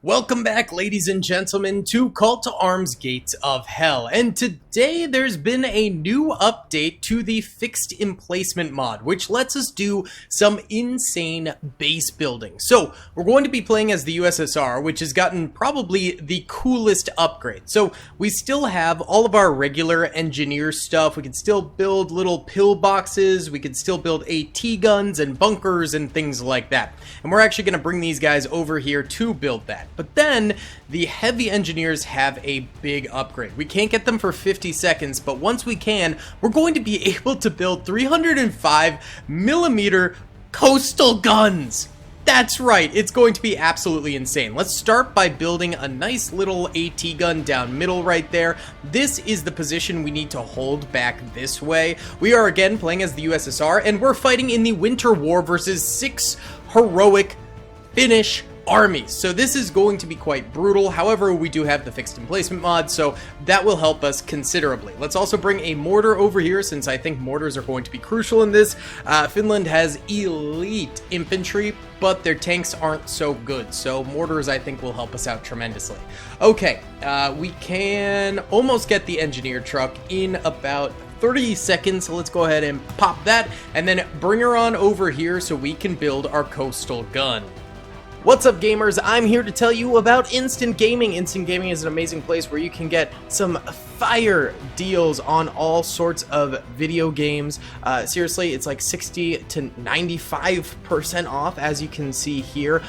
Welcome back, ladies and gentlemen, to Call to Arms Gates of Hell. And today there's been a new update to the fixed emplacement mod, which lets us do some insane base building. So we're going to be playing as the USSR, which has gotten probably the coolest upgrade. So we still have all of our regular engineer stuff. We can still build little pillboxes. We can still build AT guns and bunkers and things like that. And we're actually going to bring these guys over here to build that. But then the heavy engineers have a big upgrade. We can't get them for 50 seconds, but once we can, we're going to be able to build 305mm coastal guns. That's right, it's going to be absolutely insane. Let's start by building a nice little AT gun down middle right there. This is the position we need to hold back this way. We are again playing as the USSR, and we're fighting in the Winter War versus 6 heroic Finnish armies. So this is going to be quite brutal. However, we do have the fixed emplacement mod, so that will help us considerably. Let's also bring a mortar over here, since I think mortars are going to be crucial in this. Finland has elite infantry, but their tanks aren't so good, so mortars I think will help us out tremendously. Okay, we can almost get the engineer truck in about 30 seconds, so let's go ahead and pop that, and then bring her on over here so we can build our coastal gun. What's up, gamers? I'm here to tell you about Instant Gaming. Instant Gaming is an amazing place where you can get some fire deals on all sorts of video games. Seriously, it's like 60 to 95% off, as you can see here.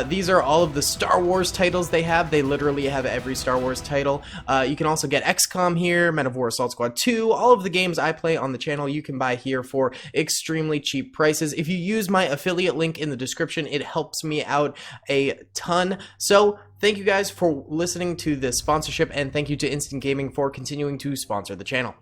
These are all of the Star Wars titles they have. They literally have every Star Wars title. You can also get XCOM here, Men of War Assault Squad 2. All of the games I play on the channel you can buy here for extremely cheap prices. If you use my affiliate link in the description, it helps me out a ton. So thank you guys for listening to this sponsorship, and thank you to Instant Gaming for continuing to sponsor the channel.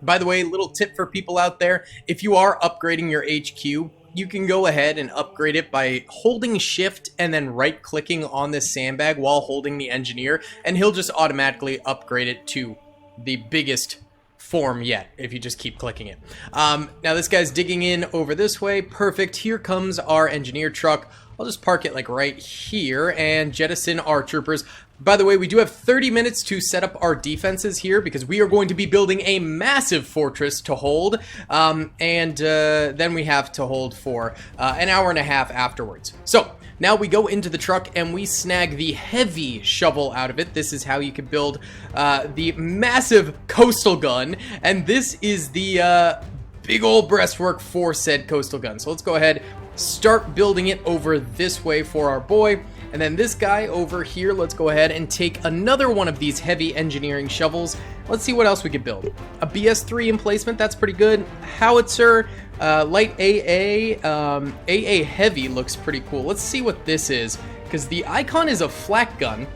By the way, little tip for people out there: if you are upgrading your HQ, you can go ahead and upgrade it by holding shift and then right clicking on this sandbag while holding the engineer, and he'll just automatically upgrade it to the biggest form yet if you just keep clicking it. Now this guy's digging in over this way. Perfect. Here comes our engineer truck. I'll just park it like right here and jettison our troopers. By the way, we do have 30 minutes to set up our defenses here because we are going to be building a massive fortress to hold, and then we have to hold for an hour and a half afterwards. So now we go into the truck and we snag the heavy shovel out of it. This is how you can build the massive coastal gun, and this is the big old breastwork for said coastal gun. So let's go ahead, start building it over this way for our boy. And then this guy over here, let's go ahead and take another one of these heavy engineering shovels. Let's see what else we could build. A BS3 emplacement, that's pretty good. Howitzer, light AA, AA heavy looks pretty cool. Let's see what this is, because the icon is a flak gun.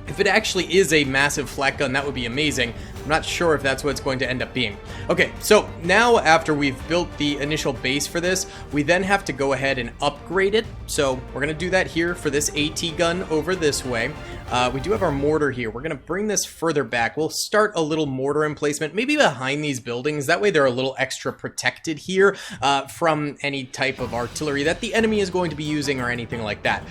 If it actually is a massive flak gun, that would be amazing. I'm not sure if that's what it's going to end up being. Okay, so now after we've built the initial base for this, we then have to go ahead and upgrade it. So we're going to do that here for this AT gun over this way. We do have our mortar here. We're going to bring this further back. We'll start a little mortar emplacement, maybe behind these buildings. That way they're a little extra protected here from any type of artillery that the enemy is going to be using or anything like that.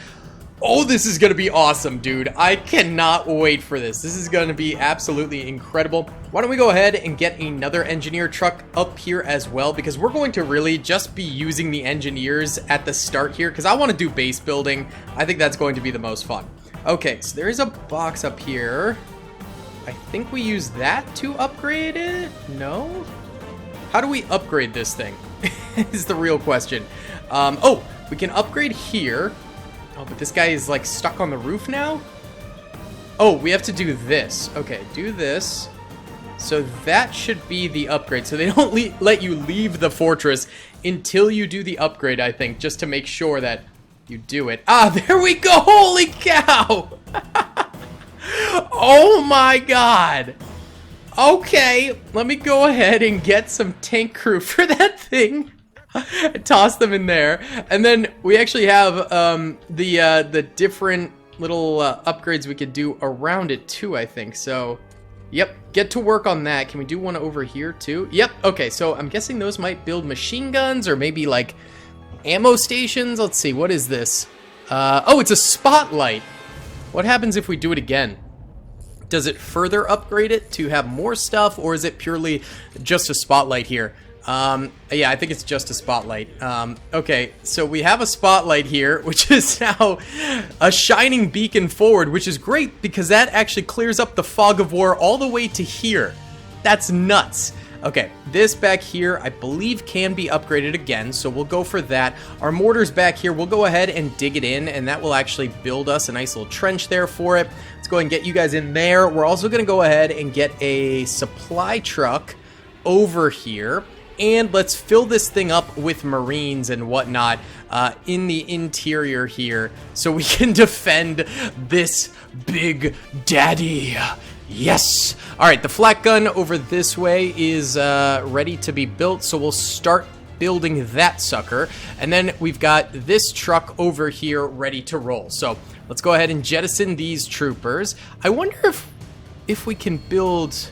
Oh, this is going to be awesome, dude. I cannot wait for this. This is going to be absolutely incredible. Why don't we go ahead and get another engineer truck up here as well, because we're going to really just be using the engineers at the start here, because I want to do base building. I think that's going to be the most fun. Okay, so there is a box up here. I think we use that to upgrade it? No? How do we upgrade this thing? Is the real question. Oh, we can upgrade here. Oh, but this guy is like stuck on the roof now? Oh, we have to do this. Okay, do this. So that should be the upgrade. So they don't let you leave the fortress until you do the upgrade, I think, just to make sure that you do it. Ah, there we go! Holy cow! Oh my god! Okay, let me go ahead and get some tank crew for that thing. Toss them in there, and then we actually have the different little upgrades we could do around it too, I think. So yep, get to work on that. Can we do one over here too? Yep. Okay, so I'm guessing those might build machine guns or maybe like ammo stations. Let's see, what is this? Oh, it's a spotlight. What happens if we do it again? Does it further upgrade it to have more stuff, or is it purely just a spotlight here? Yeah, I think it's just a spotlight. Okay, so we have a spotlight here, which is now a shining beacon forward, which is great because that actually clears up the fog of war all the way to here. That's nuts. Okay, this back here, I believe can be upgraded again, so we'll go for that. Our mortars back here, we'll go ahead and dig it in, and that will actually build us a nice little trench there for it. Let's go ahead and get you guys in there. We're also going to go ahead and get a supply truck over here. And let's fill this thing up with Marines and whatnot in the interior here so we can defend this big daddy. Yes! Alright, the flak gun over this way is ready to be built, so we'll start building that sucker. And then we've got this truck over here ready to roll. So let's go ahead and jettison these troopers. I wonder if we can build...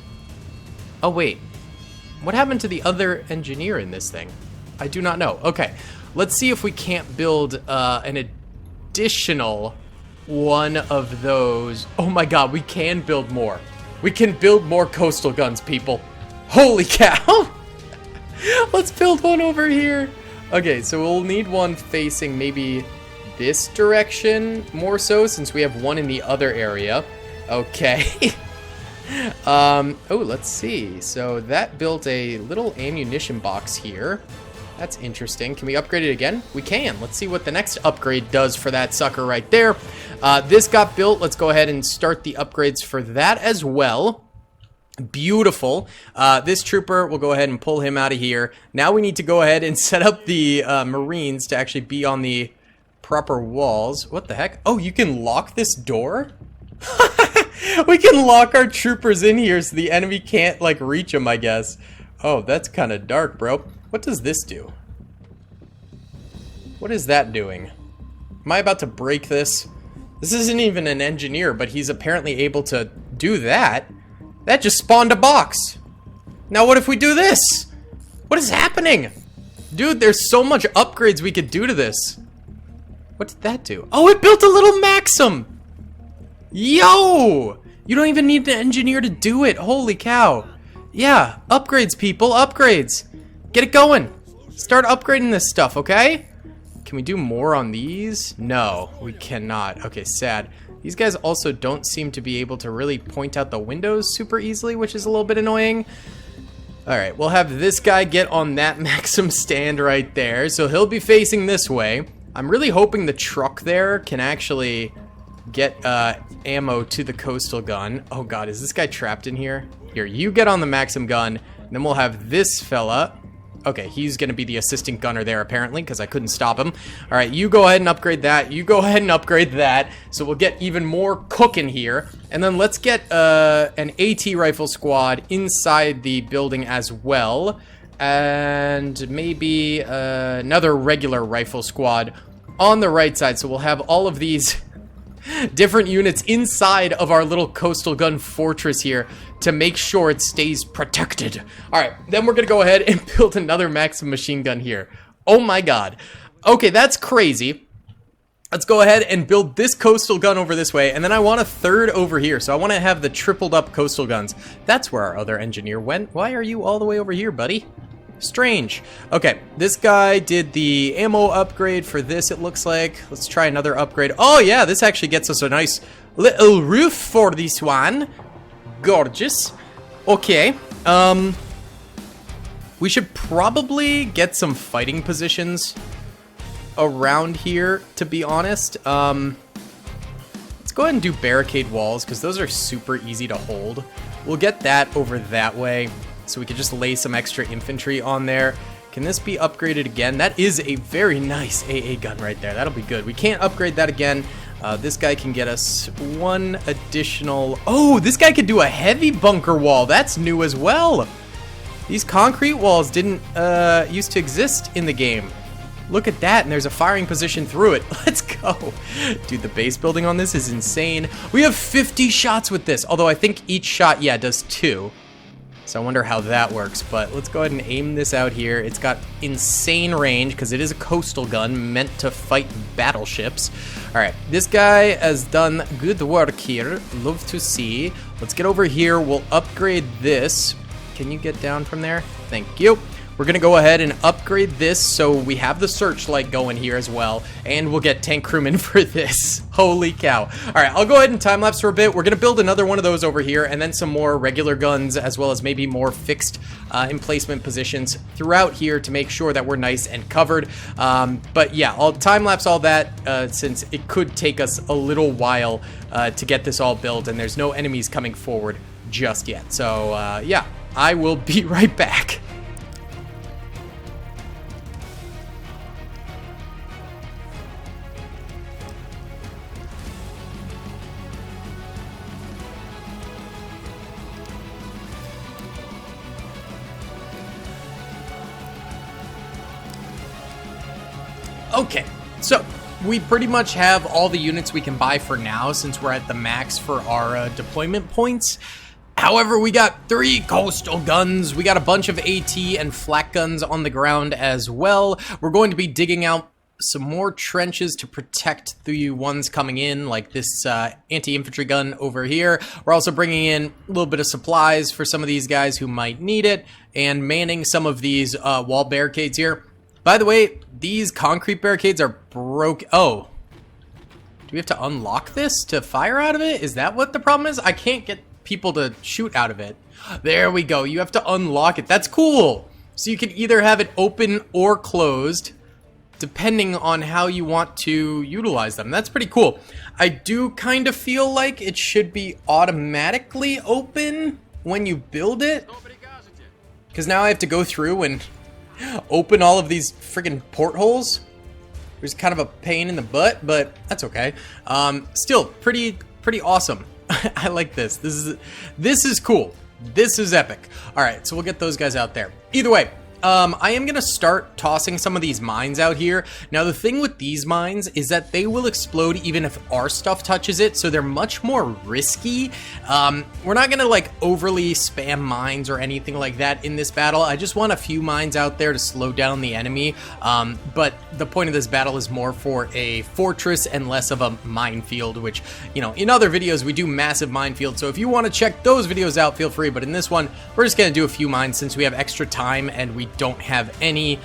Oh, wait. What happened to the other engineer in this thing? I do not know. Okay, let's see if we can't build an additional one of those. Oh my god, we can build more. We can build more coastal guns, people. Holy cow! Let's build one over here. Okay, so we'll need one facing maybe this direction more so, since we have one in the other area. Okay. Oh, let's see. So that built a little ammunition box here. That's interesting. Can we upgrade it again? We can. Let's see what the next upgrade does for that sucker right there. This got built. Let's go ahead and start the upgrades for that as well. Beautiful. This trooper, we'll go ahead and pull him out of here. Now we need to go ahead and set up the Marines to actually be on the proper walls. What the heck? Oh, you can lock this door? We can lock our troopers in here so the enemy can't, like, reach them, I guess. Oh, that's kind of dark, bro. What does this do? What is that doing? Am I about to break this? This isn't even an engineer, but he's apparently able to do that. That just spawned a box. Now what if we do this? What is happening? Dude, there's so much upgrades we could do to this. What did that do? Oh, it built a little Maxim! Yo! You don't even need an engineer to do it. Holy cow. Yeah, upgrades, people. Upgrades. Get it going. Start upgrading this stuff, okay? Can we do more on these? No, we cannot. Okay, sad. These guys also don't seem to be able to really point out the windows super easily, which is a little bit annoying. Alright, we'll have this guy get on that Maxim stand right there. So he'll be facing this way. I'm really hoping the truck there can actually get ammo to the coastal gun. Oh god, is this guy trapped in here? Here, you get on the Maxim gun, and then we'll have this fella. Okay, he's gonna be the assistant gunner there apparently, because I couldn't stop him. Alright, you go ahead and upgrade that. You go ahead and upgrade that. So we'll get even more cooking here. And then let's get an AT rifle squad inside the building as well. And maybe another regular rifle squad on the right side. So we'll have all of these different units inside of our little coastal gun fortress here to make sure it stays protected. Alright, then we're gonna go ahead and build another Maxim machine gun here. Oh my god. Okay, that's crazy. Let's go ahead and build this coastal gun over this way, and then I want a third over here, so I want to have the tripled up coastal guns. That's where our other engineer went. Why are you all the way over here, buddy? Strange. Okay, this guy did the ammo upgrade for this, it looks like. Let's try another upgrade. Oh yeah, this actually gets us a nice little roof for this one. Gorgeous. Okay, we should probably get some fighting positions around here, to be honest. Let's go ahead and do barricade walls, because those are super easy to hold. We'll get that over that way, so we could just lay some extra infantry on there. Can this be upgraded again? That is a very nice AA gun right there. That'll be good. We can't upgrade that again. This guy can get us one additional... Oh, this guy could do a heavy bunker wall. That's new as well. These concrete walls didn't used to exist in the game. Look at that, and there's a firing position through it. Let's go. Dude, the base building on this is insane. We have 50 shots with this, although I think each shot, yeah, does 2. So I wonder how that works, but let's go ahead and aim this out here. It's got insane range because it is a coastal gun meant to fight battleships. All right, this guy has done good work here. Love to see. Let's get over here. We'll upgrade this. Can you get down from there? Thank you. We're going to go ahead and upgrade this so we have the searchlight going here as well, and we'll get tank crewmen for this. Holy cow. All right, I'll go ahead and time-lapse for a bit. We're going to build another one of those over here, and then some more regular guns, as well as maybe more fixed emplacement positions throughout here to make sure that we're nice and covered. But yeah, I'll time-lapse all that since it could take us a little while to get this all built, and there's no enemies coming forward just yet. So yeah, I will be right back. Okay, so we pretty much have all the units we can buy for now since we're at the max for our deployment points. However, we got 3 coastal guns, we got a bunch of AT and flak guns on the ground as well. We're going to be digging out some more trenches to protect the ones coming in, like this anti-infantry gun over here. We're also bringing in a little bit of supplies for some of these guys who might need it, and manning some of these wall barricades here. By the way, these concrete barricades are broke. Oh, do we have to unlock this to fire out of it? Is that what the problem is? I can't get people to shoot out of it. There we go. You have to unlock it. That's cool. So you can either have it open or closed, depending on how you want to utilize them. That's pretty cool. I do kind of feel like it should be automatically open when you build it, because now I have to go through and open all of these friggin' portholes. It was kind of a pain in the butt, but that's okay. Still pretty awesome. I like this. This is cool. This is epic. All right, so we'll get those guys out there. Either way, I am going to start tossing some of these mines out here. Now, the thing with these mines is that they will explode even if our stuff touches it, so they're much more risky. We're not going to, like, overly spam mines or anything like that in this battle. I just want a few mines out there to slow down the enemy, but the point of this battle is more for a fortress and less of a minefield, which, you know, in other videos, we do massive minefields, so if you want to check those videos out, feel free, but in this one, we're just going to do a few mines since we have extra time and we don't have any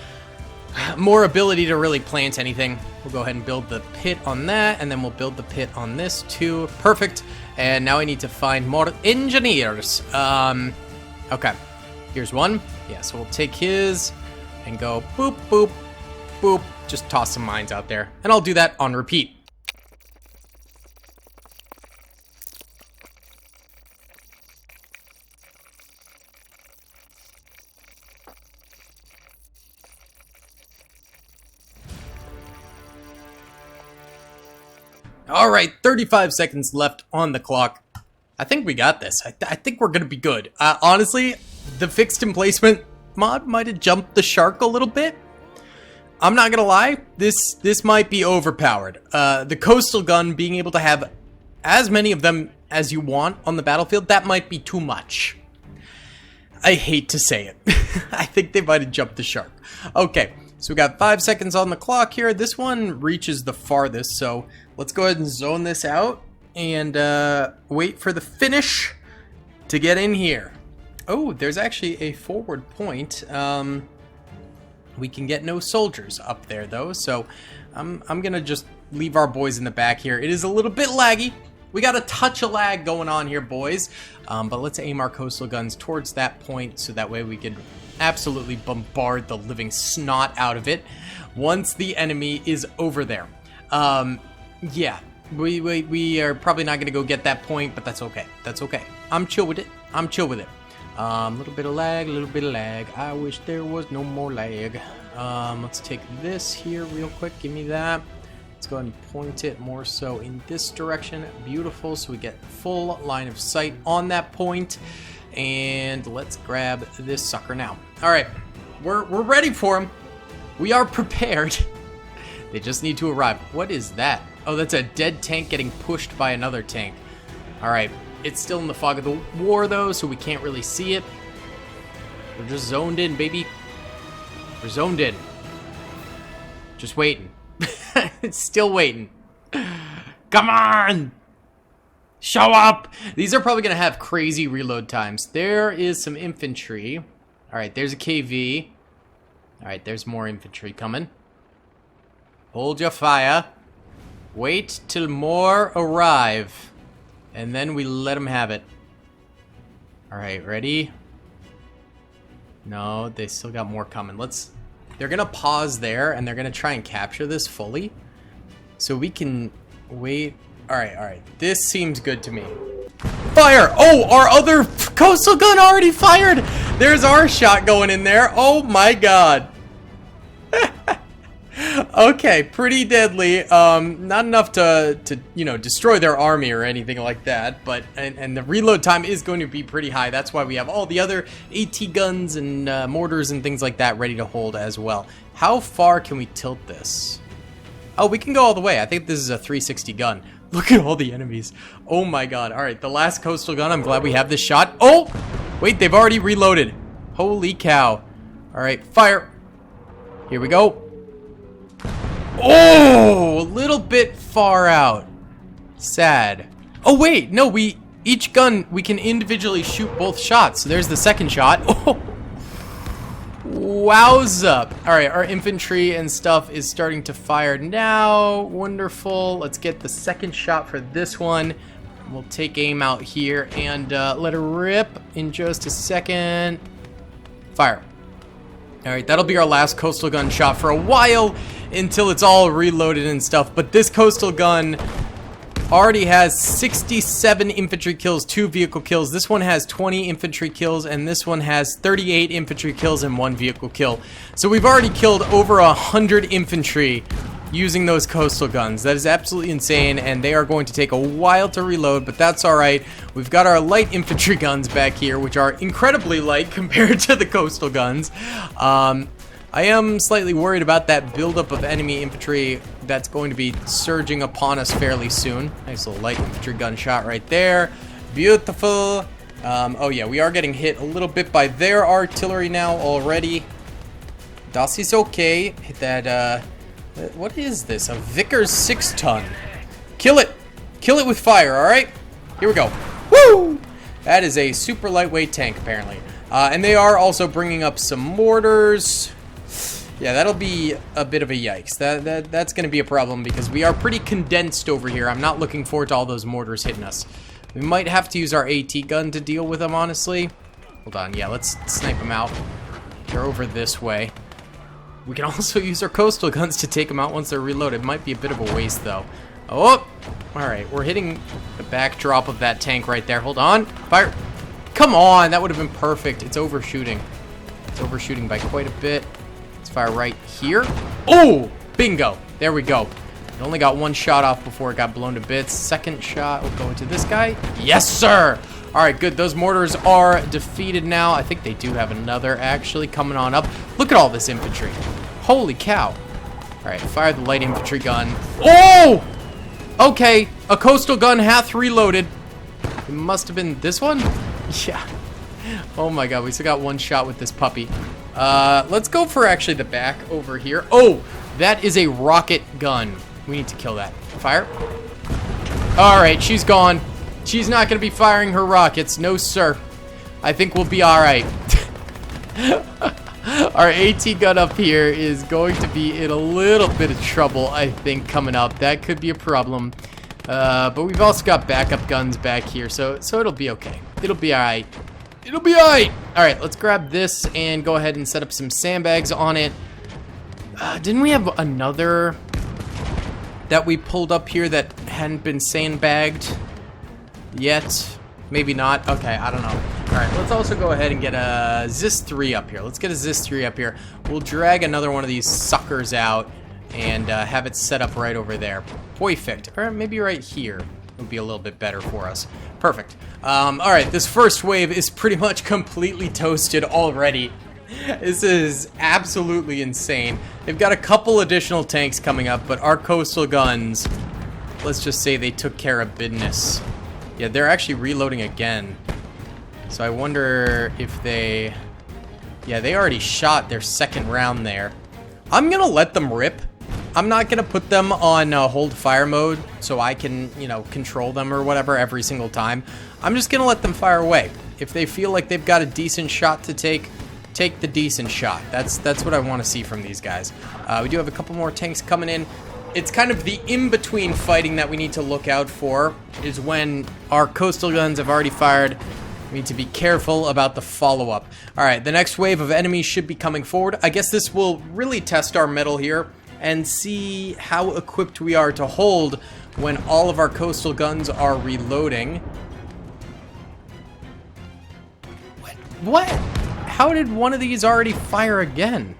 more ability to really plant anything. We'll go ahead and build the pit on that, and then we'll build the pit on this too. Perfect. And now I need to find more engineers. Okay, here's one. Yeah, so we'll take his and go boop, boop, boop. Just toss some mines out there, and I'll do that on repeat. All right, 35 seconds left on the clock. I think we got this. I think we're going to be good. Honestly, the fixed emplacement mod might have jumped the shark a little bit. I'm not going to lie. This might be overpowered. The coastal gun, being able to have as many of them as you want on the battlefield, that might be too much. I hate to say it. I think they might have jumped the shark. Okay, so we got 5 seconds on the clock here. This one reaches the farthest, so let's go ahead and zone this out and wait for the Finnish to get in here. Oh, there's actually a forward point. We can get no soldiers up there, though, so I'm going to just leave our boys in the back here. It is a little bit laggy. We got a touch of lag going on here, boys. But let's aim our coastal guns towards that point so that way we can absolutely bombard the living snot out of it once the enemy is over there. Yeah, we are probably not going to go get that point, but that's okay. That's okay. I'm chill with it. I'm chill with it. Little bit of lag, little bit of lag. I wish there was no more lag. Let's take this here real quick. Give me that. Let's go ahead and point it more so in this direction. Beautiful. So we get full line of sight on that point. And let's grab this sucker now. All right, we're ready for him. We are prepared. They just need to arrive. What is that? Oh, that's a dead tank getting pushed by another tank. All right, it's still in the fog of the war though, so we can't really see it. We're just zoned in, baby. We're zoned in. Just waiting. Still waiting. Come on! Show up! These are probably going to have crazy reload times. There is some infantry. Alright, there's a KV. Alright, there's more infantry coming. Hold your fire. Wait till more arrive. And then we let them have it. Alright, ready? No, they still got more coming. They're going to pause there, and they're going to try and capture this fully. So we can wait. Alright. This seems good to me. Fire! Oh, our other coastal gun already fired! There's our shot going in there. Oh my god. Okay, pretty deadly. Not enough to destroy their army or anything like that, but and the reload time is going to be pretty high. That's why we have all the other AT guns and mortars and things like that ready to hold as well. How far can we tilt this? Oh, we can go all the way. I think this is a 360 gun. Look at all the enemies. Oh my god. All right, the last coastal gun. I'm glad we have this shot. Oh, wait, they've already reloaded. Holy cow. All right, fire. Here we go. Oh, a little bit far out. Sad. Oh, wait. No, each gun, we can individually shoot both shots. So there's the second shot. Oh, wowza. All right, our infantry and stuff is starting to fire now. Wonderful. Let's get the second shot for this one. We'll take aim out here and let it rip in just a second. Fire. All right, that'll be our last coastal gun shot for a while until it's all reloaded and stuff. But this coastal gun already has 67 infantry kills, 2 vehicle kills. This one has 20 infantry kills, and this one has 38 infantry kills and 1 vehicle kill. So we've already killed over 100 infantry using those coastal guns. That is absolutely insane, and they are going to take a while to reload, but that's all right. We've got our light infantry guns back here, which are incredibly light compared to the coastal guns. I am slightly worried about that buildup of enemy infantry that's going to be surging upon us fairly soon. Nice little light infantry gunshot right there. Beautiful. Oh yeah, we are getting hit a little bit by their artillery now already. Das is okay. Hit that, what is this? A Vickers 6-ton. Kill it! Kill it with fire, alright? Here we go. Woo! That is a super lightweight tank, apparently. And they are also bringing up some mortars. Yeah, that'll be a bit of a yikes. That's going to be a problem because we are pretty condensed over here. I'm not looking forward to all those mortars hitting us. We might have to use our AT gun to deal with them, honestly. Hold on. Yeah, let's snipe them out. They're over this way. We can also use our coastal guns to take them out once they're reloaded. Might be a bit of a waste, though. Oh! Alright, we're hitting the backdrop of that tank right there. Hold on. Fire! Come on! That would have been perfect. It's overshooting. It's overshooting by quite a bit. Let's fire right here. Oh! Bingo! There we go. It only got one shot off before it got blown to bits. Second shot will go into this guy. Yes, sir! Alright, good. Those mortars are defeated now. I think they do have another actually coming on up. Look at all this infantry. Holy cow. Alright, fire the light infantry gun. Oh! Okay, a coastal gun hath reloaded. It must have been this one? Yeah. Oh my god, we still got one shot with this puppy. Let's go for actually the back over here. Oh, that is a rocket gun. We need to kill that. Fire. Alright, she's gone. She's not going to be firing her rockets. No, sir. I think we'll be alright. Our AT gun up here is going to be in a little bit of trouble, I think, coming up. That could be a problem. But we've also got backup guns back here, so it'll be okay. It'll be alright. It'll be alright. Alright, let's grab this and go ahead and set up some sandbags on it. Didn't we have another that we pulled up here that hadn't been sandbagged yet? Maybe not. Okay, I don't know. Alright, let's also go ahead and get a Zis 3 up here. Let's get a Zis 3 up here. We'll drag another one of these suckers out and have it set up right over there. Perfect. Or maybe right here would be a little bit better for us. Perfect. Alright, this first wave is pretty much completely toasted already. This is absolutely insane. They've got a couple additional tanks coming up, but our coastal guns, let's just say they took care of business. Yeah, they're actually reloading again. So I wonder if they Yeah, they already shot their second round there. I'm gonna let them rip. I'm not gonna put them on hold fire mode so I can, you know, control them or whatever every single time. I'm just gonna let them fire away. If they feel like they've got a decent shot to take the decent shot. That's what I want to see from these guys. We do have a couple more tanks coming in. It's kind of the in-between fighting that we need to look out for, is when our coastal guns have already fired. We need to be careful about the follow-up. Alright, the next wave of enemies should be coming forward. I guess this will really test our mettle here and see how equipped we are to hold when all of our coastal guns are reloading. What? How did one of these already fire again?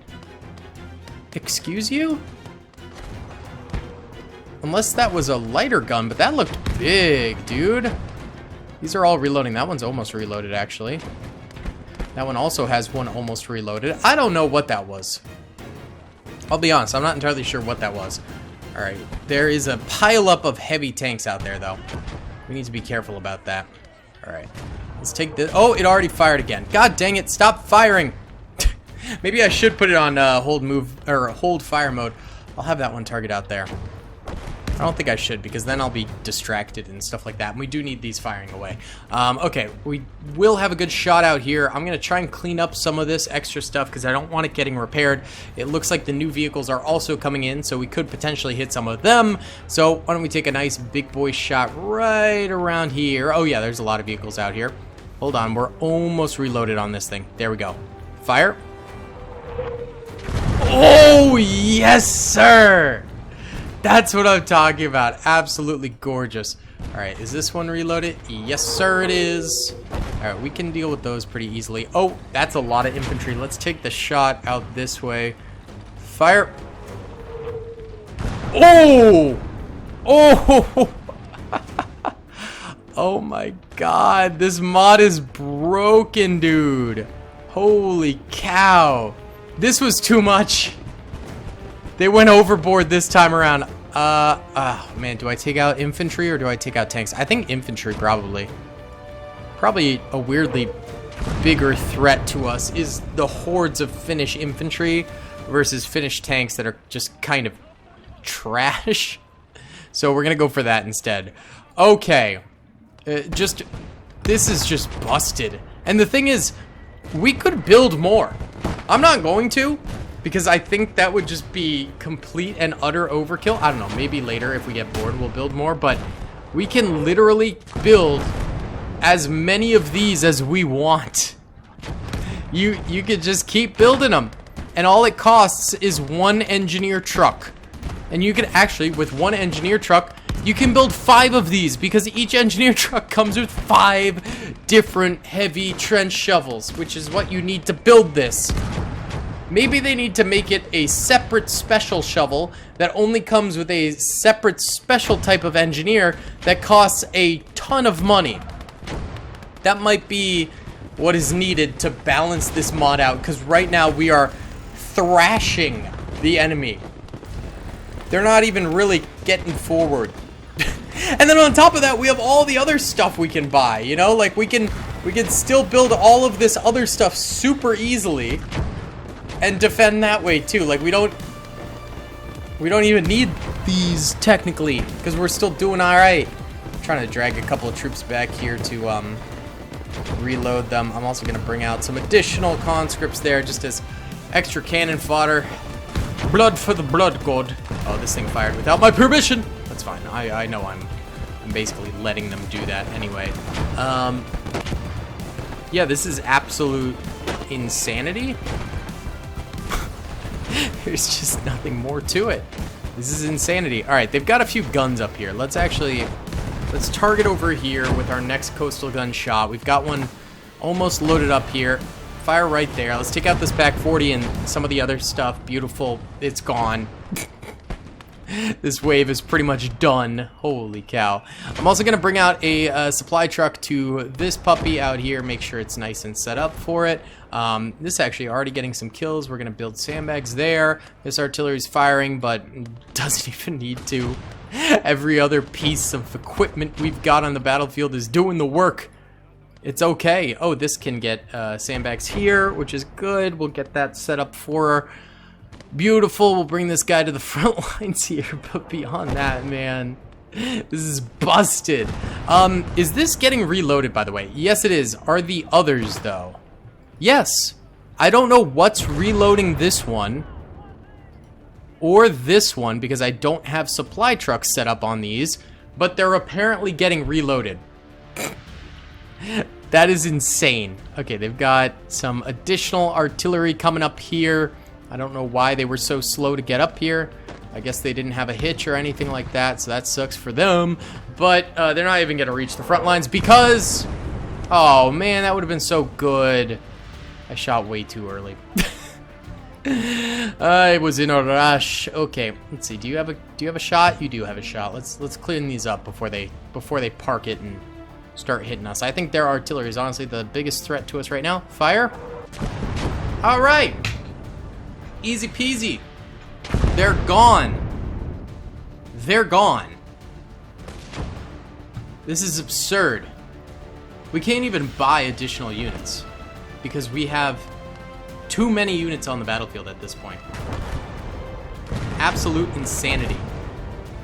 Excuse you? Unless that was a lighter gun, but that looked big, dude. These are all reloading. That one's almost reloaded, actually. That one also has one almost reloaded. I don't know what that was. I'll be honest, I'm not entirely sure what that was. Alright, there is a pileup of heavy tanks out there, though. We need to be careful about that. Alright, let's take this. Oh, it already fired again. God dang it, stop firing! Maybe I should put it on hold fire mode. I'll have that one target out there. I don't think I should, because then I'll be distracted and stuff like that. And we do need these firing away. Okay, we will have a good shot out here. I'm going to try and clean up some of this extra stuff because I don't want it getting repaired. It looks like the new vehicles are also coming in, so we could potentially hit some of them. So why don't we take a nice big boy shot right around here. Oh yeah, there's a lot of vehicles out here. Hold on, we're almost reloaded on this thing. There we go. Fire. Oh, yes, sir! That's what I'm talking about. Absolutely gorgeous. Alright, is this one reloaded? Yes, sir, it is. Alright, we can deal with those pretty easily. Oh, that's a lot of infantry. Let's take the shot out this way. Fire. Oh! Oh! Oh my god. This mod is broken, dude. Holy cow. This was too much. They went overboard this time around. Oh man, do I take out infantry or do I take out tanks? I think infantry probably. Probably a weirdly bigger threat to us is the hordes of Finnish infantry versus Finnish tanks that are just kind of trash. So we're gonna go for that instead. Okay, this is just busted. And the thing is, we could build more. I'm not going to, because I think that would just be complete and utter overkill. I don't know, maybe later if we get bored we'll build more, but we can literally build as many of these as we want. You could just keep building them, and all it costs is one engineer truck. And you can actually, with one engineer truck, you can build 5 of these, because each engineer truck comes with 5 different heavy trench shovels, which is what you need to build this. Maybe they need to make it a separate special shovel that only comes with a separate special type of engineer that costs a ton of money. That might be what is needed to balance this mod out, because right now we are thrashing the enemy. They're not even really getting forward. And then on top of that, we have all the other stuff we can buy, you know? Like, we can still build all of this other stuff super easily and defend that way too. Like, we don't even need these technically, because we're still doing all right. I'm trying to drag a couple of troops back here to reload them. I'm also going to bring out some additional conscripts there just as extra cannon fodder. Blood for the blood god. Oh, this thing fired without my permission. That's fine. I know I'm basically letting them do that anyway. Yeah, this is absolute insanity. There's just nothing more to it. This is insanity. All right, they've got a few guns up here. Let's target over here with our next coastal gun shot. We've got one almost loaded up here. Fire right there. Let's take out this back 40 and some of the other stuff. Beautiful. It's gone. This wave is pretty much done. Holy cow. I'm also going to bring out a supply truck to this puppy out here. Make sure it's nice and set up for it. This is actually already getting some kills. We're going to build sandbags there. This artillery's firing, but doesn't even need to. Every other piece of equipment we've got on the battlefield is doing the work. It's okay. Oh, this can get sandbags here, which is good. We'll get that set up for her. Beautiful. We'll bring this guy to the front lines here, but beyond that, man, this is busted. Is this getting reloaded, by the way? Yes, it is. Are the others, though? Yes. I don't know what's reloading this one or this one because I don't have supply trucks set up on these, but they're apparently getting reloaded. That is insane. Okay, they've got some additional artillery coming up here. I don't know why they were so slow to get up here. I guess they didn't have a hitch or anything like that, so that sucks for them. But they're not even going to reach the front lines because... Oh, man, that would have been so good. I shot way too early. I was in a rush. Okay, let's see. Do you have a shot? You do have a shot. Let's clean these up before they park it and start hitting us. I think their artillery is honestly the biggest threat to us right now. Fire. All right. Easy peasy. They're gone. They're gone. This is absurd. We can't even buy additional units because we have too many units on the battlefield at this point. Absolute insanity.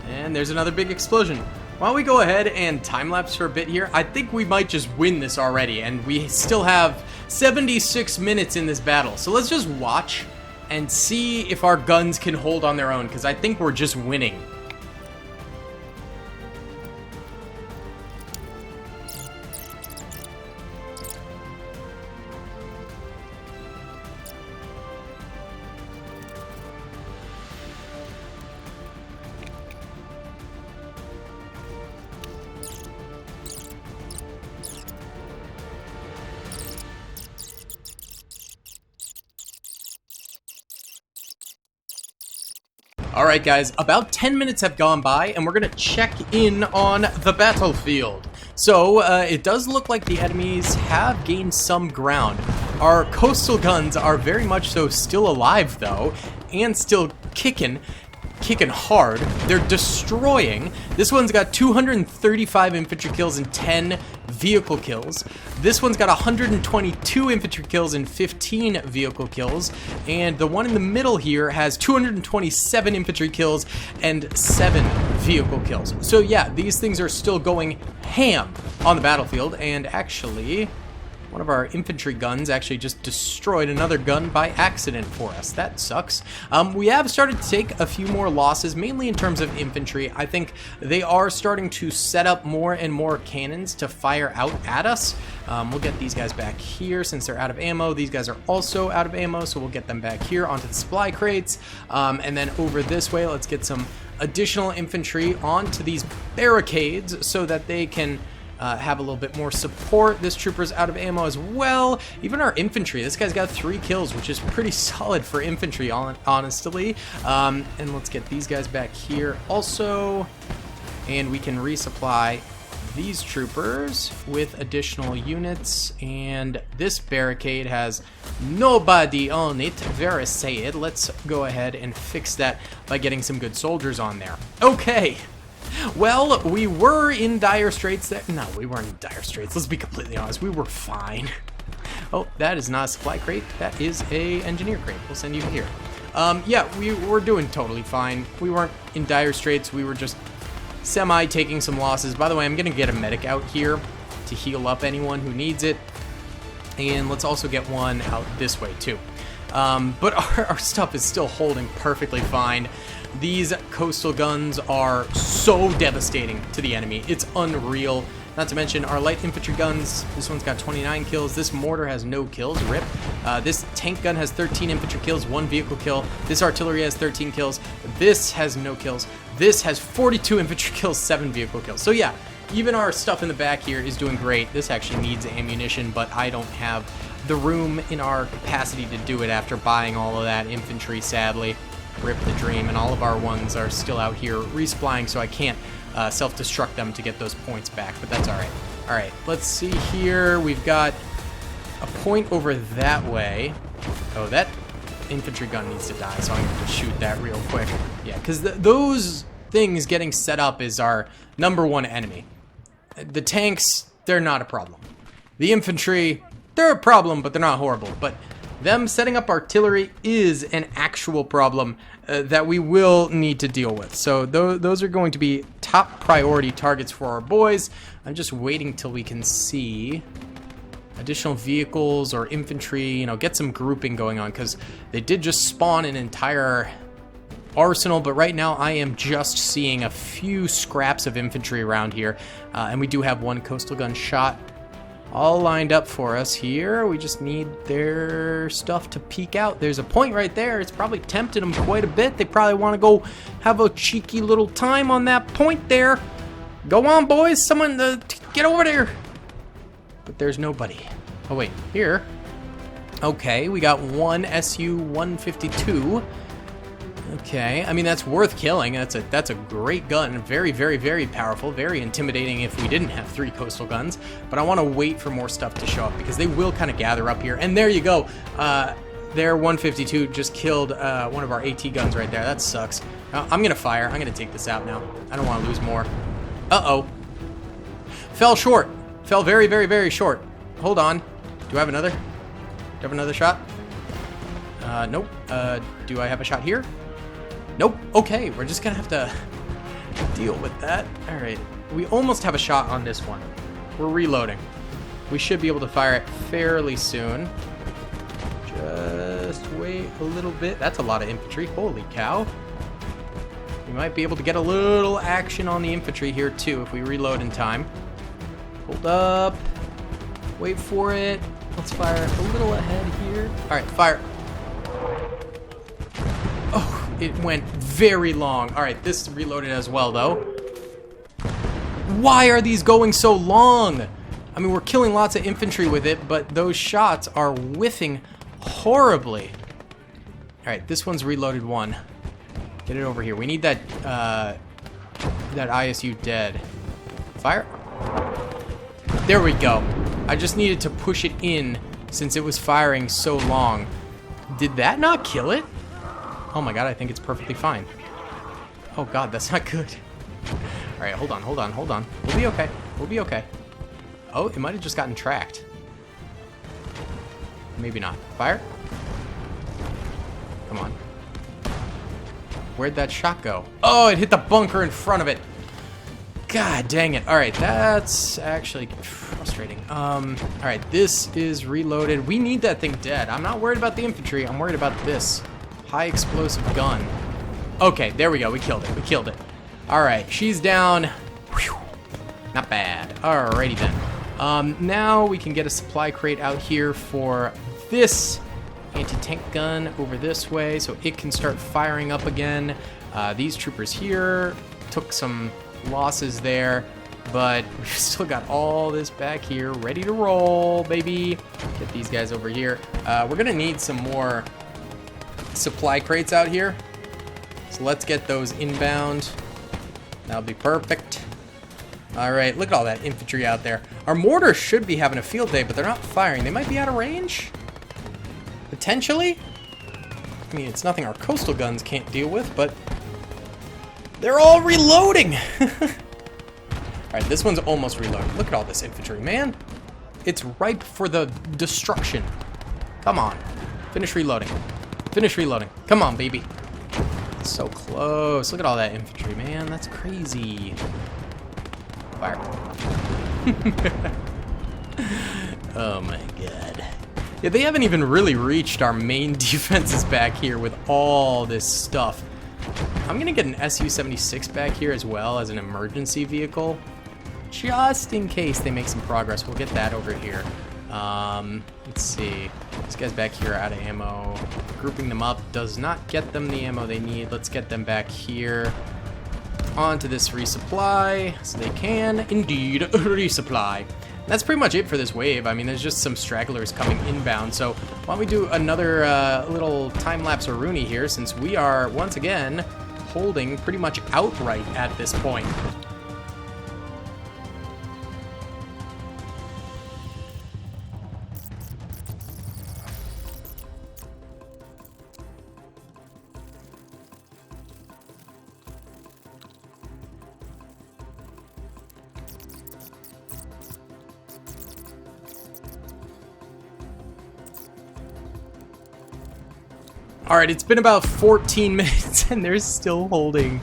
And there's another big explosion. Why don't we go ahead and time-lapse for a bit here? I think we might just win this already, and we still have 76 minutes in this battle. So let's just watch and see if our guns can hold on their own, because I think we're just winning. Alright guys, about 10 minutes have gone by and we're going to check in on the battlefield. So, it does look like the enemies have gained some ground. Our coastal guns are very much so still alive though, and still kicking hard. They're destroying. This one's got 235 infantry kills and 10 vehicle kills. This one's got 122 infantry kills and 15 vehicle kills. And the one in the middle here has 227 infantry kills and 7 vehicle kills. So yeah, these things are still going ham on the battlefield. And actually, one of our infantry guns actually just destroyed another gun by accident for us. That sucks. We have started to take a few more losses, mainly in terms of infantry. I think they are starting to set up more and more cannons to fire out at us. We'll get these guys back here since they're out of ammo. These guys are also out of ammo, so we'll get them back here onto the supply crates. And then over this way, let's get some additional infantry onto these barricades so that they can have a little bit more support. This trooper's out of ammo as well. Even our infantry, this guy's got 3 kills, which is pretty solid for infantry, honestly. And let's get these guys back here also. And we can resupply these troopers with additional units. And this barricade has nobody on it. Very sad. Let's go ahead and fix that by getting some good soldiers on there. Okay. Well, we were in dire straits there. No, we weren't in dire straits. Let's be completely honest. We were fine. Oh, that is not a supply crate. That is a engineer crate. We'll send you here. Yeah, we were doing totally fine. We weren't in dire straits. We were just taking some losses. By the way, I'm going to get a medic out here to heal up anyone who needs it. And let's also get one out this way, too. But our stuff is still holding perfectly fine. These coastal guns are so devastating to the enemy. It's unreal. Not to mention our light infantry guns. This one's got 29 kills. This mortar has no kills. RIP. This tank gun has 13 infantry kills, 1 vehicle kill. This artillery has 13 kills. This has no kills. This has 42 infantry kills, 7 vehicle kills. So yeah, even our stuff in the back here is doing great. This actually needs ammunition, but I don't have the room in our capacity to do it after buying all of that infantry, sadly. RIP the dream, and all of our ones are still out here resupplying, so I can't self-destruct them to get those points back, but that's alright. Alright, let's see here. We've got a point over that way. Oh, that infantry gun needs to die, so I'm going to shoot that real quick. Yeah, because those things getting set up is our #1 enemy. The tanks, they're not a problem. The infantry, they're a problem, but they're not horrible. But them setting up artillery is an actual problem that we will need to deal with. So those are going to be top priority targets for our boys. I'm just waiting till we can see additional vehicles or infantry, you know, get some grouping going on, because they did just spawn an entire arsenal, but right now I am just seeing a few scraps of infantry around here, and we do have one coastal gun shot all lined up for us here. We just need their stuff to peek out. There's a point right there. It's probably tempted them quite a bit. They probably want to go have a cheeky little time on that point there. Go on, boys. Someone get over there. But there's nobody. Oh, wait. Here. Okay, we got one Su-152. Okay, I mean, that's worth killing. That's a great gun. Very, very, very powerful. Very intimidating if we didn't have 3 coastal guns. But I want to wait for more stuff to show up, because they will kind of gather up here. And there you go. Their 152 just killed one of our AT guns right there. That sucks. I'm going to fire. I'm going to take this out now. I don't want to lose more. Uh-oh. Fell short. Fell very, very, very short. Hold on. Do I have another? Do I have another shot? Nope. Do I have a shot here? Nope. Okay, we're just gonna have to deal with that. All right. We almost have a shot on this one. We're reloading. We should be able to fire it fairly soon. Just wait a little bit. That's a lot of infantry. Holy cow. We might be able to get a little action on the infantry here too if we reload in time. Hold up. Wait for it. Let's fire a little ahead here. All right, fire. Oh, it went very long. All right, this reloaded as well, though. Why are these going so long? I mean, we're killing lots of infantry with it, but those shots are whiffing horribly. All right, this one's reloaded one. Get it over here. We need that that ISU dead. Fire. There we go. I just needed to push it in since it was firing so long. Did that not kill it? Oh my god, I think it's perfectly fine. Oh god, that's not good. Alright, hold on, hold on, hold on. We'll be okay. We'll be okay. Oh, it might have just gotten tracked. Maybe not. Fire. Come on. Where'd that shot go? Oh, it hit the bunker in front of it. God dang it. Alright, that's actually frustrating. Alright, this is reloaded. We need that thing dead. I'm not worried about the infantry. I'm worried about this high explosive gun. Okay, there we go. We killed it. We killed it. Alright, she's down. Whew. Not bad. Alrighty then. Now we can get a supply crate out here for this anti-tank gun over this way so it can start firing up again. These troopers here took some losses there, but we've still got all this back here ready to roll, baby. Get these guys over here. We're gonna need some more supply crates out here, so let's get those inbound. That'll be perfect. All right, look at all that infantry out there. Our mortars should be having a field day, but they're not firing. They might be out of range, potentially. I mean, it's nothing our coastal guns can't deal with, but they're all reloading. All right, this one's almost reloaded. Look at all this infantry, man. It's ripe for the destruction. Come on. Finish reloading. Finish reloading. Come on, baby. So close. Look at all that infantry, man. That's crazy. Fire. Oh my god. Yeah, they haven't even really reached our main defenses back here with all this stuff. I'm gonna get an Su-76 back here as well as an emergency vehicle, just in case they make some progress. We'll get that over here. Let's see. These guys back here are out of ammo. Grouping them up does not get them the ammo they need. Let's get them back here onto this resupply so they can indeed resupply. That's pretty much it for this wave. I mean, there's just some stragglers coming inbound. So why don't we do another little time-lapse or Rooney here, since we are, once again, holding pretty much outright at this point. All right, it's been about 14 minutes and they're still holding.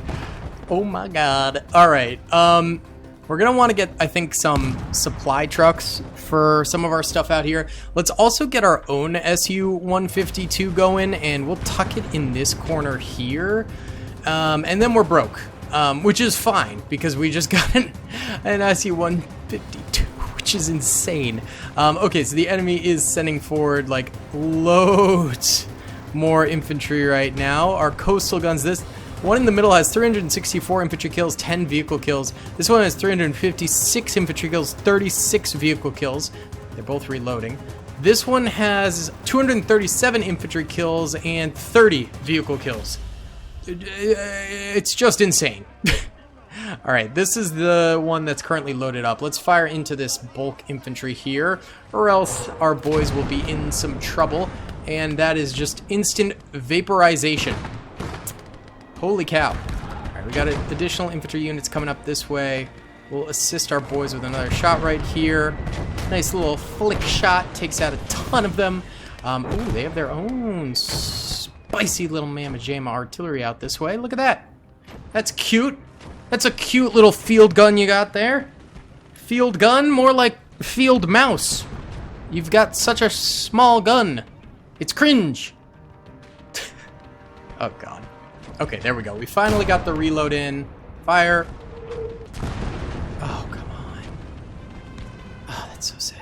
Oh my god. All right. We're going to want to get, I think, some supply trucks for some of our stuff out here. Let's also get our own SU-152 going, and we'll tuck it in this corner here. And then we're broke, which is fine because we just got an SU-152, which is insane. Okay, so the enemy is sending forward, like, loads more infantry right now. Our coastal guns, this one in the middle has 364 infantry kills, 10 vehicle kills. This one has 356 infantry kills, 36 vehicle kills. They're both reloading. This one has 237 infantry kills and 30 vehicle kills. It's just insane. All right, this is the one that's currently loaded up. Let's fire into this bulk infantry here, or else our boys will be in some trouble. And that is just instant vaporization. Holy cow. Alright, we got additional infantry units coming up this way. We'll assist our boys with another shot right here. Nice little flick shot. Takes out a ton of them. Ooh, they have their own spicy little mamma jamma artillery out this way. Look at that. That's cute. That's a cute little field gun you got there. Field gun? More like field mouse. You've got such a small gun. It's cringe. Oh, God. Okay, there we go. We finally got the reload in. Fire. Oh, come on. Oh, that's so sad.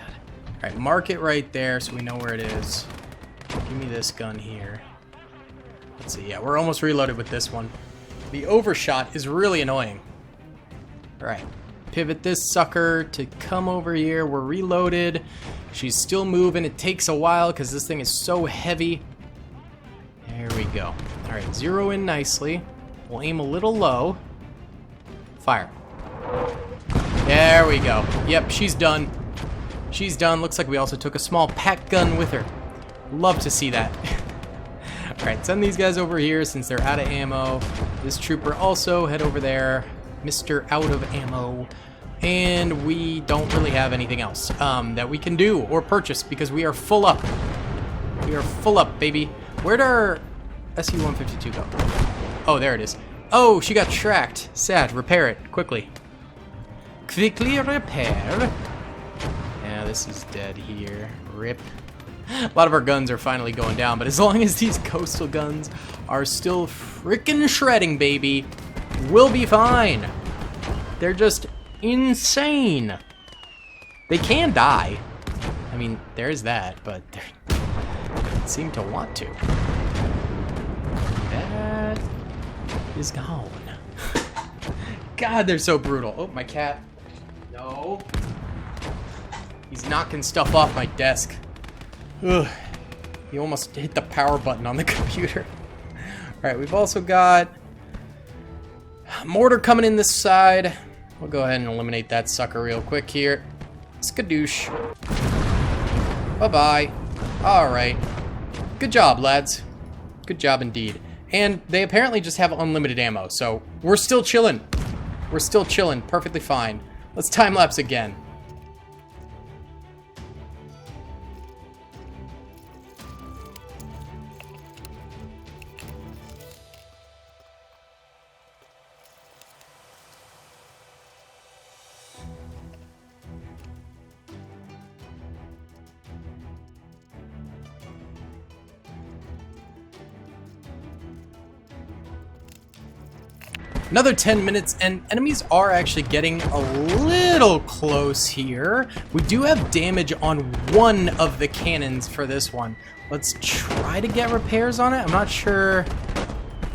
All right, mark it right there so we know where it is. Give me this gun here. Let's see. Yeah, we're almost reloaded with this one. The overshot is really annoying. All right. Pivot this sucker to come over here. We're reloaded. She's still moving. It takes a while because this thing is so heavy. There we go. All right, zero in nicely. We'll aim a little low. Fire. There we go. Yep, she's done. She's done. Looks like we also took a small pack gun with her. Love to see that. All right, send these guys over here since they're out of ammo. This trooper also head over there. Mr. Out of Ammo. And we don't really have anything else that we can do or purchase because we are full up. We are full up, baby. Where'd our SU-152 go? Oh, there it is. Oh, she got tracked. Sad. Repair it. Quickly. Quickly repair. Yeah, this is dead here. Rip. A lot of our guns are finally going down, but as long as these coastal guns are still freaking shredding, baby, we'll be fine. They're just insane. They can die. I mean, there's that, but they seem to want to. That is gone. God, they're so brutal. Oh, my cat. No. He's knocking stuff off my desk. Ugh. He almost hit the power button on the computer. Alright, we've also got mortar coming in this side. We'll go ahead and eliminate that sucker real quick here. Skadoosh. Bye-bye. Alright. Good job, lads. Good job indeed. And they apparently just have unlimited ammo, so we're still chilling. We're still chilling. Perfectly fine. Let's time-lapse again. Another 10 minutes, and enemies are actually getting a little close here. We do have damage on one of the cannons for this one. Let's try to get repairs on it. I'm not sure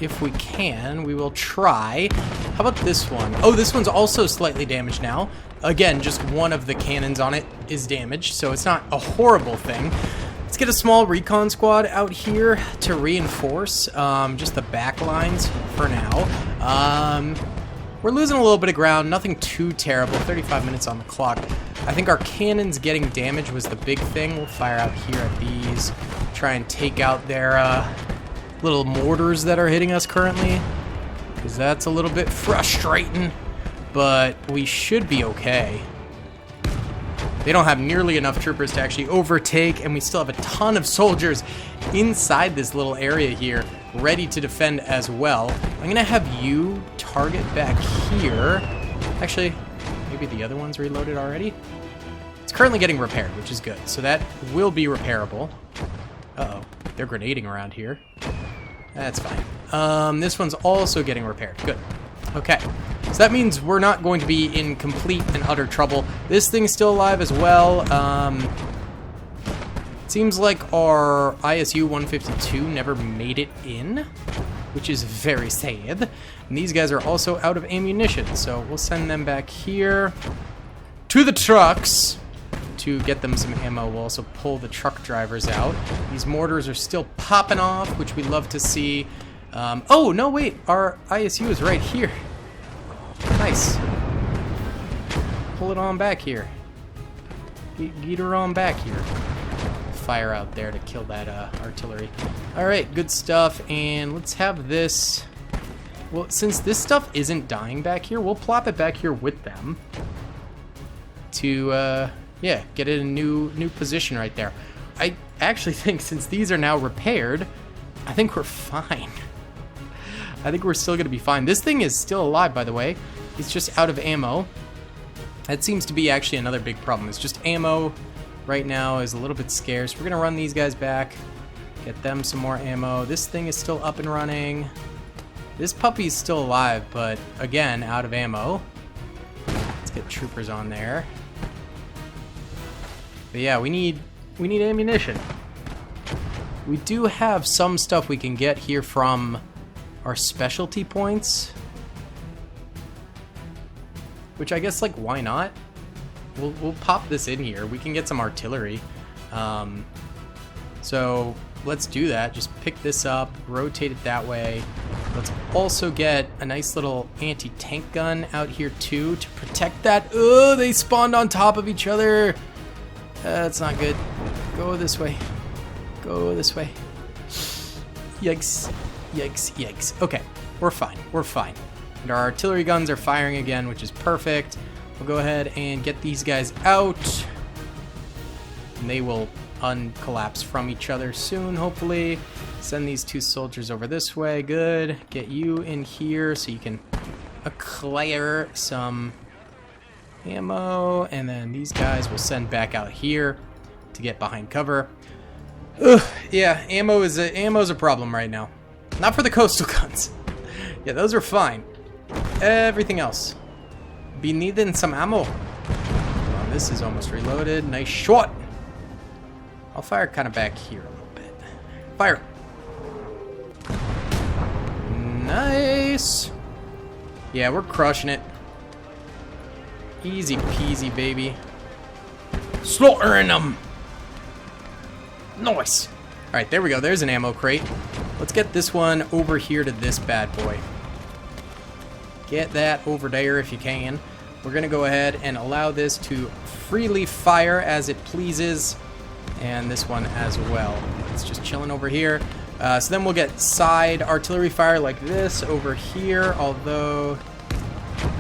if we can. We will try. How about this one? Oh, this one's also slightly damaged now. Again, just one of the cannons on it is damaged, so it's not a horrible thing. Let's get a small recon squad out here to reinforce just the back lines for now. We're losing a little bit of ground, nothing too terrible. 35 minutes on the clock. I think our cannons getting damaged was the big thing. We'll fire out here at these, try and take out their little mortars that are hitting us currently, because that's a little bit frustrating, but we should be okay. They don't have nearly enough troopers to actually overtake, and we still have a ton of soldiers inside this little area here, ready to defend as well. I'm gonna have you target back here. Actually, maybe the other one's reloaded already? It's currently getting repaired, which is good. So that will be repairable. Uh-oh, they're grenading around here. That's fine. This one's also getting repaired. Good. Okay. So that means we're not going to be in complete and utter trouble. This thing's still alive as well. It seems like our ISU 152 never made it in, which is very sad. And these guys are also out of ammunition, so we'll send them back here to the trucks to get them some ammo. We'll also pull the truck drivers out. These mortars are still popping off, which we love to see. Oh, no, wait. Our ISU is right here. Nice. Pull it on back here. Get her on back here. Fire out there to kill that artillery. Alright, good stuff. And let's have this... Well, since this stuff isn't dying back here, we'll plop it back here with them. To, yeah, get it in a new position right there. I actually think since these are now repaired, I think we're fine. I think we're still going to be fine. This thing is still alive, by the way. It's just out of ammo. That seems to be actually another big problem. It's just ammo right now is a little bit scarce. We're going to run these guys back, get them some more ammo. This thing is still up and running. This puppy's still alive, but again, out of ammo. Let's get troopers on there. But yeah, we need ammunition. We do have some stuff we can get here from our specialty points, which I guess, like, why not? We'll pop this in here. We can get some artillery. So let's do that. Just pick this up, rotate it that way. Let's also get a nice little anti-tank gun out here too to protect that. Oh, they spawned on top of each other. That's not good. Go this way. Go this way. Yikes. Yikes, yikes. Okay, we're fine. We're fine. And our artillery guns are firing again, which is perfect. We'll go ahead and get these guys out. And they will uncollapse from each other soon, hopefully. Send these two soldiers over this way. Good. Get you in here so you can acquire some ammo. And then these guys will send back out here to get behind cover. Ugh, yeah, ammo's a problem right now. Not for the coastal guns. Yeah, those are fine. Everything else. Be needing some ammo. Oh, this is almost reloaded. Nice shot. I'll fire kind of back here a little bit. Fire. Nice. Yeah, we're crushing it. Easy peasy, baby. Slaughtering them. Nice. All right, there we go. There's an ammo crate. Let's get this one over here to this bad boy. Get that over there if you can. We're going to go ahead and allow this to freely fire as it pleases. And this one as well. It's just chilling over here. So then we'll get side artillery fire like this over here. Although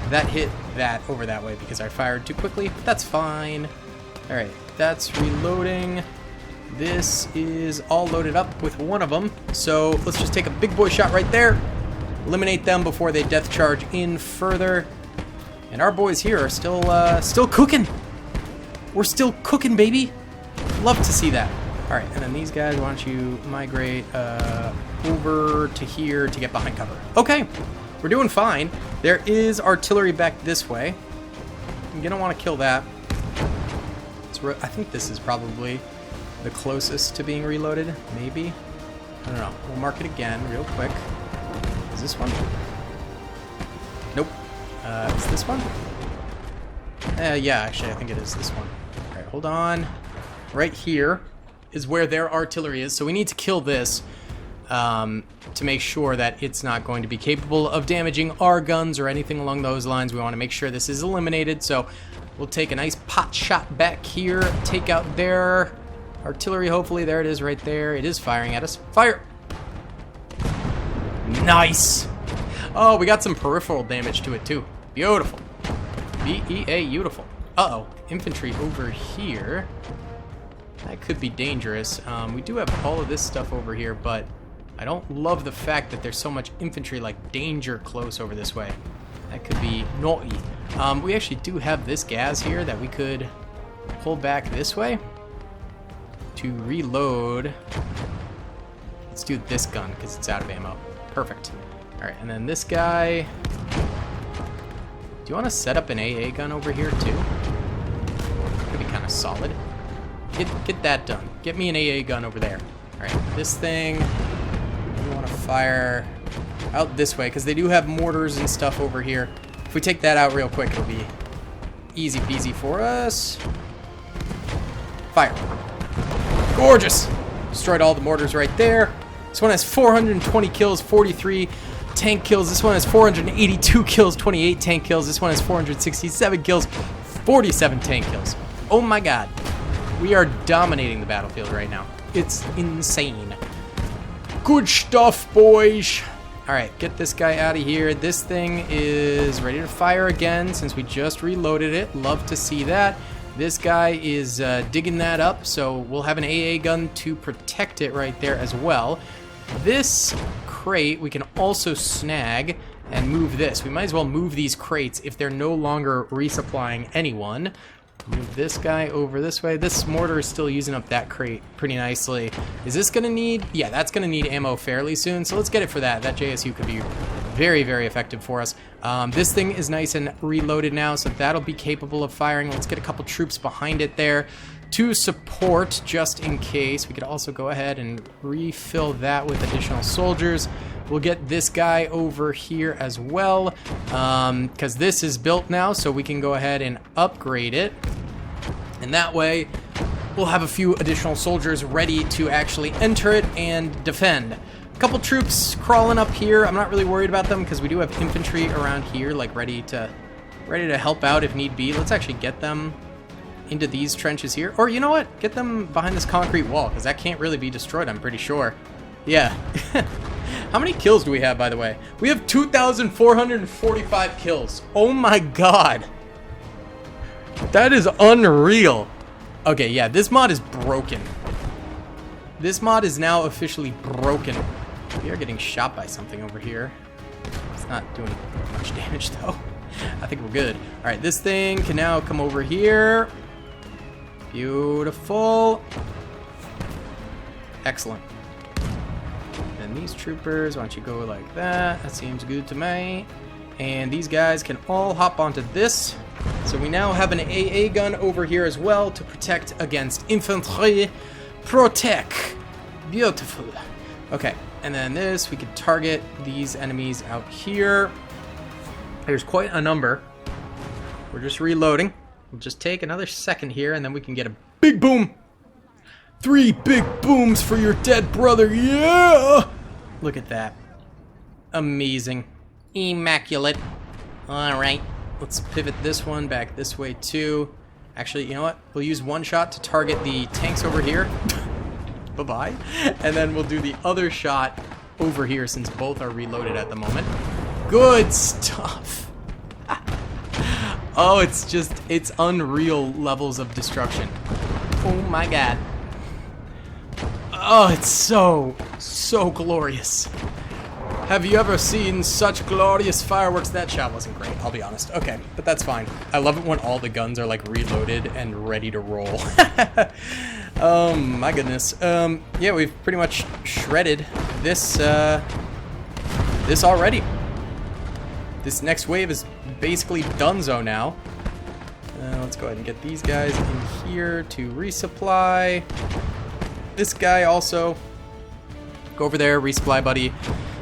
that hit that over that way because I fired too quickly. But that's fine. All right, that's reloading. This is all loaded up with one of them. So let's just take a big boy shot right there. Eliminate them before they death charge in further. And our boys here are still cooking. We're still cooking, baby. Love to see that. All right, and then these guys, why don't you migrate over to here to get behind cover. Okay, we're doing fine. There is artillery back this way. I'm gonna want to kill that. I think this is probably the closest to being reloaded, maybe. I don't know. We'll mark it again real quick. Is this one? Nope. Is this one? Yeah, actually, I think it is this one. All right, hold on. Right here is where their artillery is, so we need to kill this to make sure that it's not going to be capable of damaging our guns or anything along those lines. We want to make sure this is eliminated, so we'll take a nice pot shot back here, take out their artillery, hopefully. There it is right there. It is firing at us. Fire! Nice! Oh, we got some peripheral damage to it, too. Beautiful. B-E-A, beautiful. Uh-oh, infantry over here. That could be dangerous. We do have all of this stuff over here, but I don't love the fact that there's so much infantry, like danger close over this way. That could be naughty. We actually do have this gas here that we could pull back this way to reload. Let's do this gun because it's out of ammo. Perfect. All right, and then this guy. Do you want to set up an AA gun over here too? Could be kind of solid. Get that done. Get me an AA gun over there. All right, this thing. We want to fire out this way because they do have mortars and stuff over here. If we take that out real quick, it'll be easy peasy for us. Fire. Gorgeous. Destroyed all the mortars right there. This one has 420 kills, 43 tank kills. This one has 482 kills, 28 tank kills. This one has 467 kills, 47 tank kills. Oh my god. We are dominating the battlefield right now. It's insane. Good stuff, boys. Alright, get this guy out of here. This thing is ready to fire again since we just reloaded it. Love to see that. This guy is digging that up, so we'll have an AA gun to protect it right there as well. This crate we can also snag and move this. We might as well move these crates if they're no longer resupplying anyone. Move this guy over this way. This mortar is still using up that crate pretty nicely. Is this gonna need? Yeah, that's gonna need ammo fairly soon, so let's get it for that. That JSU could be very, very effective for us. This thing is nice and reloaded now, so that'll be capable of firing. Let's get a couple troops behind it there to support, just in case. We could also go ahead and refill that with additional soldiers. We'll get this guy over here as well, because this is built now, so we can go ahead and upgrade it. And that way, we'll have a few additional soldiers ready to actually enter it and defend. A couple troops crawling up here. I'm not really worried about them because we do have infantry around here, like ready to help out if need be. Let's actually get them into these trenches here. Or you know what? Get them behind this concrete wall, because that can't really be destroyed, I'm pretty sure. Yeah. How many kills do we have, by the way? We have 2,445 kills. Oh my god. That is unreal. Okay, yeah, this mod is broken. This mod is now officially broken. We are getting shot by something over here. It's not doing much damage, though. I think we're good. All right, this thing can now come over here. Beautiful. Excellent. And these troopers, why don't you go like that? That seems good to me. And these guys can all hop onto this. So we now have an AA gun over here as well to protect against infantry. Protect. Beautiful. Okay, and then this, we could target these enemies out here. There's quite a number. We're just reloading. We'll just take another second here, and then we can get a big boom. 3 big booms for your dead brother. Yeah! Look at that. Amazing. Immaculate. Alright. Let's pivot this one back this way, too. Actually, you know what? We'll use one shot to target the tanks over here. Bye-bye. And then we'll do the other shot over here since both are reloaded at the moment. Good stuff. Oh, it's unreal levels of destruction. Oh my god. Oh, it's so glorious. Have you ever seen such glorious fireworks? That shot wasn't great, I'll be honest. Okay, but that's fine. I love it when all the guns are like reloaded and ready to roll. Oh my goodness. Yeah, we've pretty much shredded this this already. This next wave is basically donezo now. Let's go ahead and get these guys in here to resupply. This guy also. Go over there, resupply, buddy.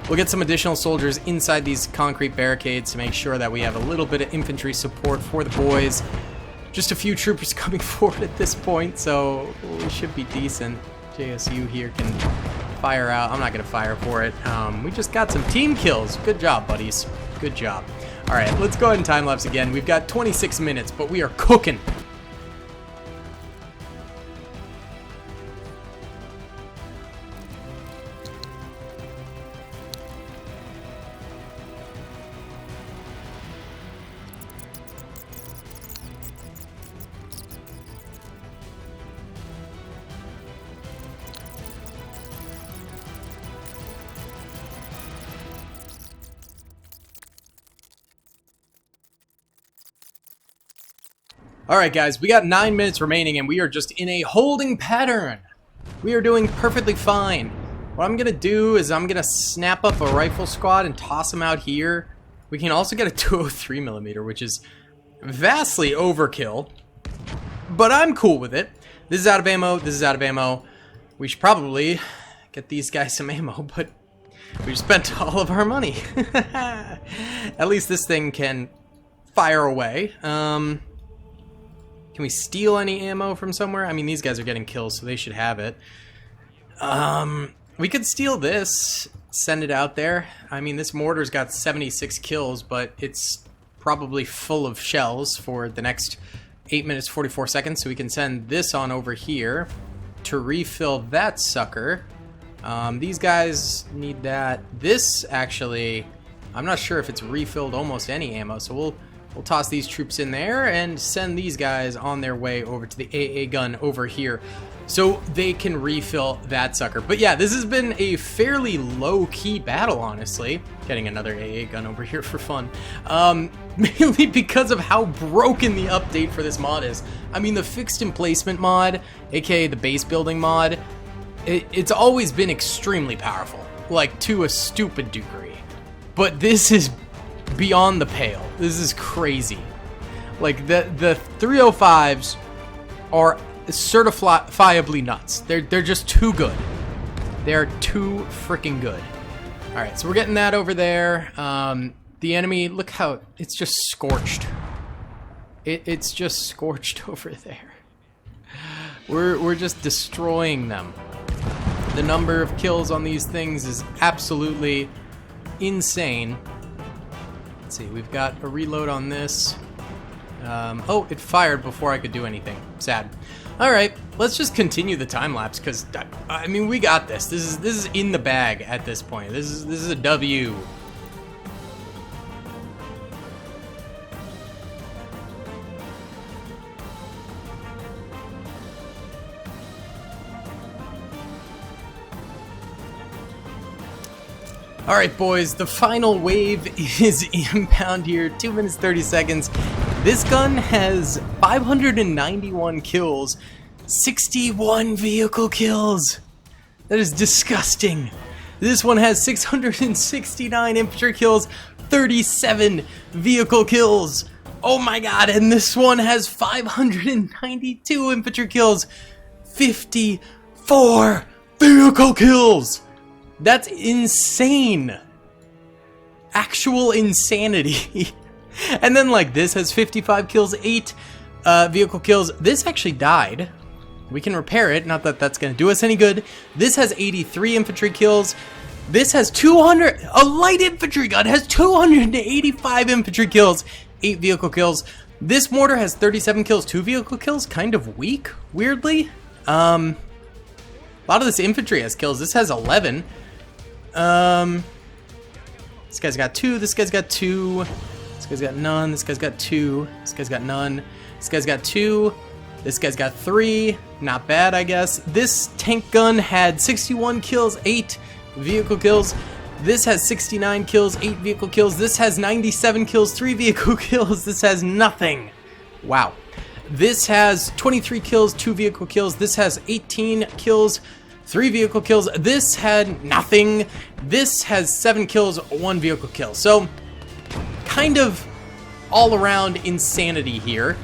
We'll get some additional soldiers inside these concrete barricades to make sure that we have a little bit of infantry support for the boys. Just a few troopers coming forward at this point, so we should be decent. JSU here can fire out. I'm not going to fire for it. We just got some team kills. Good job, buddies. Good job. All right, let's go ahead and time-lapse again. We've got 26 minutes, but we are cooking. Alright guys, we got 9 minutes remaining and we are just in a holding pattern. We are doing perfectly fine. What I'm gonna do is I'm gonna snap up a rifle squad and toss them out here. We can also get a 203mm, which is vastly overkill. But I'm cool with it. This is out of ammo, this is out of ammo. We should probably get these guys some ammo, but we spent all of our money. At least this thing can fire away. Can we steal any ammo from somewhere? I mean, these guys are getting kills, so they should have it. We could steal this, send it out there. I mean, this mortar's got 76 kills, but it's probably full of shells for the next 8 minutes 44 seconds, so we can send this on over here to refill that sucker. These guys need that. This, actually, I'm not sure if it's refilled almost any ammo, so we'll toss these troops in there and send these guys on their way over to the AA gun over here so they can refill that sucker. But yeah, this has been a fairly low-key battle, honestly. Getting another AA gun over here for fun. Mainly because of how broken the update for this mod is. I mean, the fixed emplacement mod, aka the base building mod, it's always been extremely powerful, like to a stupid degree. But this is beyond the pale. This is crazy. Like the 305s are certifiably nuts. They're just too good. They're too freaking good. All right, so we're getting that over there. The enemy, look how it's just scorched. It's just scorched over there. We're just destroying them. The number of kills on these things is absolutely insane. Let's see, we've got a reload on this. Oh, it fired before I could do anything. Sad. All right, let's just continue the time lapse because I mean we got this. This is in the bag at this point. This is a W. Alright boys, the final wave is inbound here, 2 minutes 30 seconds. This gun has 591 kills, 61 vehicle kills. That is disgusting. This one has 669 infantry kills, 37 vehicle kills. Oh my god, and this one has 592 infantry kills, 54 vehicle kills. That's insane. Actual insanity. And then like this has 55 kills, 8 vehicle kills. This actually died. We can repair it. Not that that's going to do us any good. This has 83 infantry kills. This has 200. A light infantry gun has 285 infantry kills, 8 vehicle kills. This mortar has 37 kills, 2 vehicle kills. Kind of weak, weirdly. A lot of this infantry has kills. This has 11. This guy's got 2, this guy's got 2, this guy's got none, this guy's got 2, this guy's got none, this guy's got 2, this guy's got 3, not bad I guess. This tank gun had 61 kills, 8 vehicle kills. This has 69 kills, 8 vehicle kills. This has 97 kills, 3 vehicle kills. This has nothing. Wow. This has 23 kills, 2 vehicle kills. This has 18 kills, 3 vehicle kills. This had nothing. This has 7 kills, 1 vehicle kill. So, kind of all around insanity here.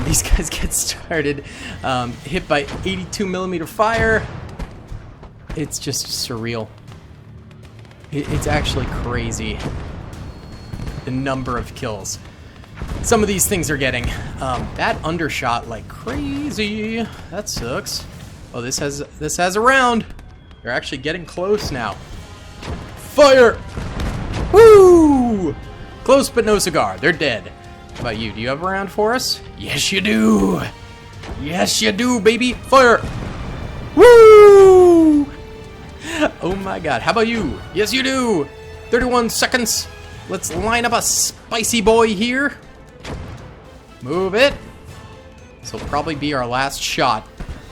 These guys get started. Hit by 82mm fire. It's just surreal. It's actually crazy. The number of kills some of these things are getting. That undershot like crazy. That sucks. Oh, this has a round. They're actually getting close now. Fire! Woo! Close but no cigar. They're dead. How about you? Do you have a round for us? Yes, you do. Yes, you do, baby. Fire! Woo! Oh my god. How about you? Yes, you do. 31 seconds. Let's line up a spicy boy here. Move it. This will probably be our last shot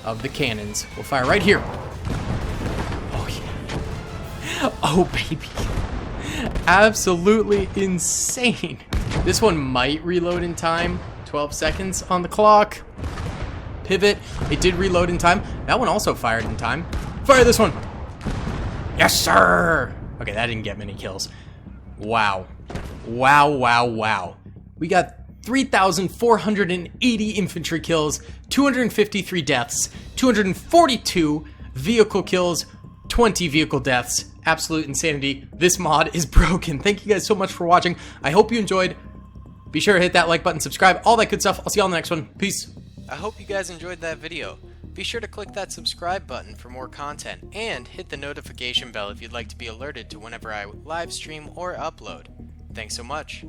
of the cannons. We'll fire right here. Oh, yeah. Oh, baby. Absolutely insane. This one might reload in time. 12 seconds on the clock. Pivot. It did reload in time. That one also fired in time. Fire this one. Yes, sir. Okay, that didn't get many kills. Wow. Wow, wow, wow. We got 3,480 infantry kills, 253 deaths, 242 vehicle kills, 20 vehicle deaths. Absolute insanity. This mod is broken. Thank you guys so much for watching. I hope you enjoyed. Be sure to hit that like button, subscribe, all that good stuff. I'll see you all in the next one. Peace. I hope you guys enjoyed that video. Be sure to click that subscribe button for more content, and hit the notification bell if you'd like to be alerted to whenever I live stream or upload. Thanks so much.